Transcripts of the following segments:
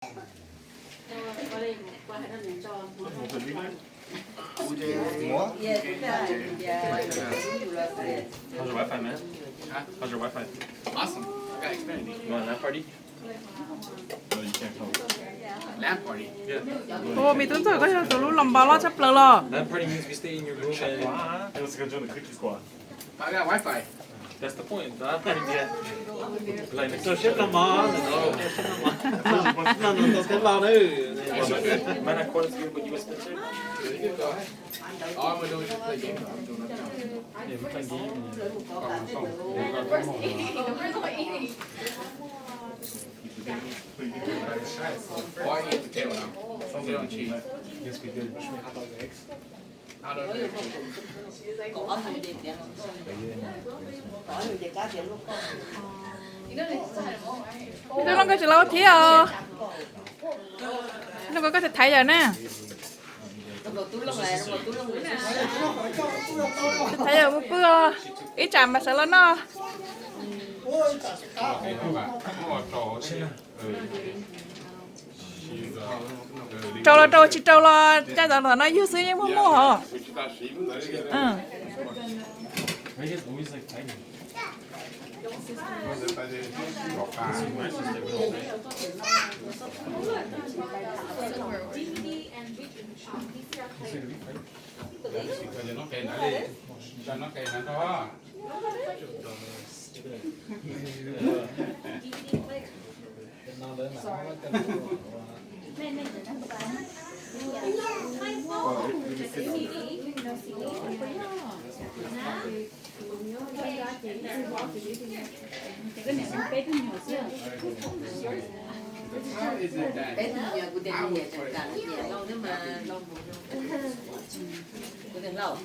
How's your Wi-Fi, man? Huh? How's your Wi-Fi? Awesome. I got Xfinity. You want a LAN party? No, you can't come. LAN party. Yeah. ồ bị tuấn thời có cho tụi lòng bao lo chấp lờ lò LAN party means we stay in your room and... Let's go join the cookie squad. I got Wi-Fi. That's the point. The LAN party, yeah. Like next to Ship làm món, nó cái bao đấy. Man, I called you, but you were Spencer. You can go ahead. All I'm gonna do is just play games. I'm doing nothing else. Yeah, we're playing game. Why eat potato now? Potato and cheese. Yes, we did. I don't know. tôi long cái chỉ lâu thế à nó có thể thấy rồi nè thấy rồi một bữa ít chạm mà sợ lớn nó trâu là trâu chỉ trâu là cha giờ nó dư xứ nhưng không mua hả ừ Vegas always like fighting. Nó kề nó đi. Cho nó kề nó đó. How is it that Bé thì giờ của tiền nhà chẳng cả nhà lâu nữa mà lâu một của tiền lâu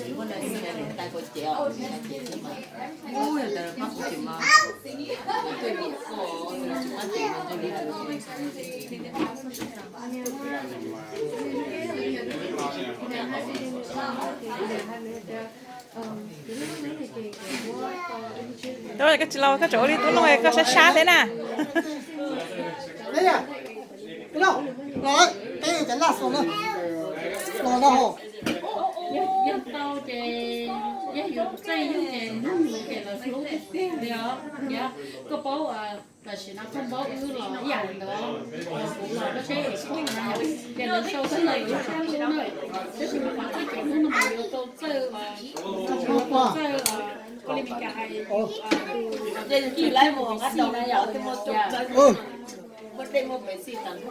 chỉ có nơi xe này tay có chèo là chèo mà ui là mắc một chuyện mà tôi bị khổ là chúng ăn tiền tôi đi đó là cái chỉ lâu cái chỗ đi tôi long cái xa xa thế nè đây à cái đâu rồi cái chả là số nữa rồi đâu dân tàu chè giá dụ tây dụ chè nước người chè là số cái đó dạ có bố là chỉ nó không bố cứ là dành đó cũng là nó sẽ không là chè lần sau cái này nó sao số này thế thì mình phải chè nó mà vô tô chơi là chơi là có liên cả hai đây chỉ lấy một cái đầu này ở cái một chục ừ bất đây một cái gì tận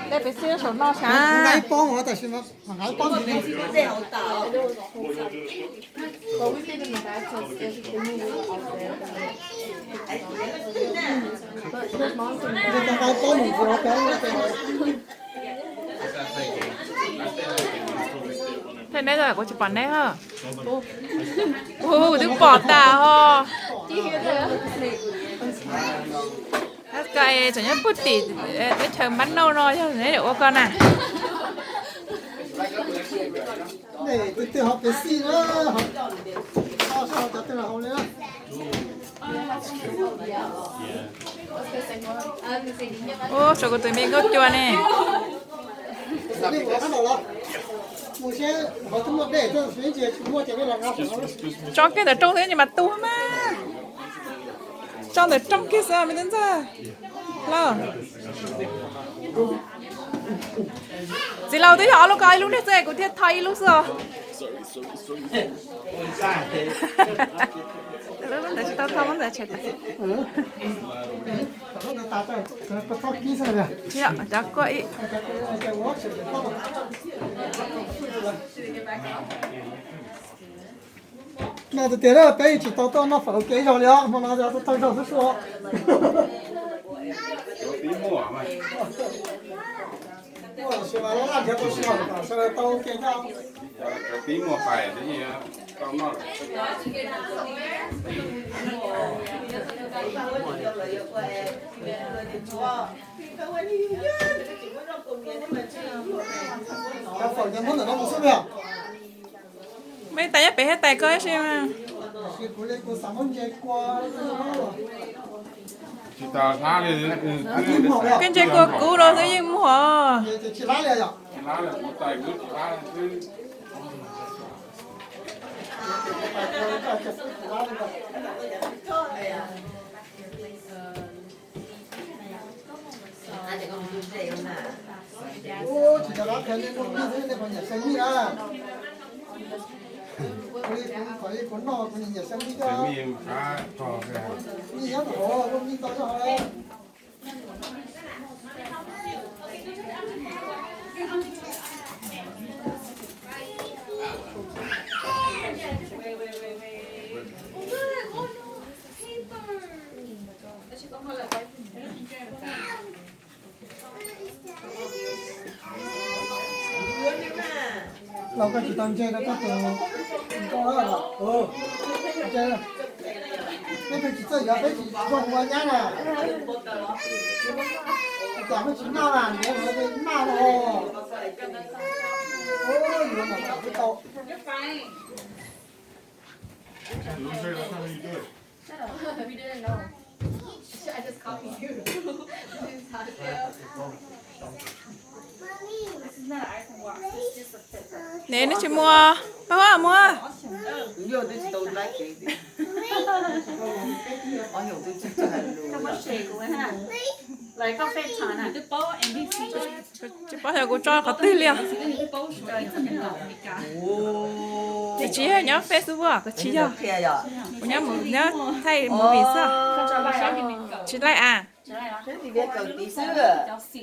đây phải xưa số nó ngay xa bông mà tại sao mà ngay bông thì đây hậu tạo cái ngay bông mình vừa cái thế này là có chỉ bản này hả đừng bỏ tà ho cái chẳng nhớ bút tỉ để chờ bắn nâu nó cho nên được con à này từ học cái gì nữa học sao cho tôi là học nữa ô sao có tụi mình có chua nè đây có cái nào đó một xe họ không có để tôi phía dưới mua cái là ngọc cho cái ở trong thế nhưng mà tua mà trong để trong kia sao mình đến ra lo gì lâu tới họ lúc coi lúc đấy xe của thiết thay lúc rồi lúc đó tao không muốn ra chết có to kỹ sao vậy dạ chắc có ý那这点了白起到那房给上了，我那家都当上是说。有tí mùa mà. 我学完了那天都学了，现在到给家。 有tí mùa phải cái gì á? Con nó. Cái phòng nhà muốn là nó một số việc. mấy tay bé hết tay coi xem Cái của lấy của 3 món chè qua. chỉ tao thá đi cái chơi cô cũ rồi thế nhưng mua chỉ lá liền rồi. lá là một tài cứ chỉ lá cứ anh thì con dùng rượu nè Ô, chỉ là lá kén nên con như thế này còn nhặt xanh đi à. Phải con nọ còn nhặt xanh đi cái cơ. miếng khá to kìa Đi nhá tổ, con đi to cho họ đây.เราก็chỉ tầm chơi nó có từ có đó là chơi này cái phải chỉ chơi giờ phải chỉ dùng vào nhá nè chẳng phải chỉ nào làm để mà cái nào rồi ôi nó là cái tàu nè nó chỉ mua bao mua nhiều tôi chỉ đâu lấy cái gì có nhiều tôi chỉ cho hành luôn 咁乜事嘅嚇？嚟個飛產啊，啲包 MBC 咗， chỉ bao giờ cô cho có tư liệu 啲包在真係流㗎。 chị hay nhớ Facebook có chị đâu kia rồi cô nhớ một nhớ thay một vì sao 佢再買有啲面嚿， chị lại à 再嚟啦， thế thì biết cầu tí xưa 有少。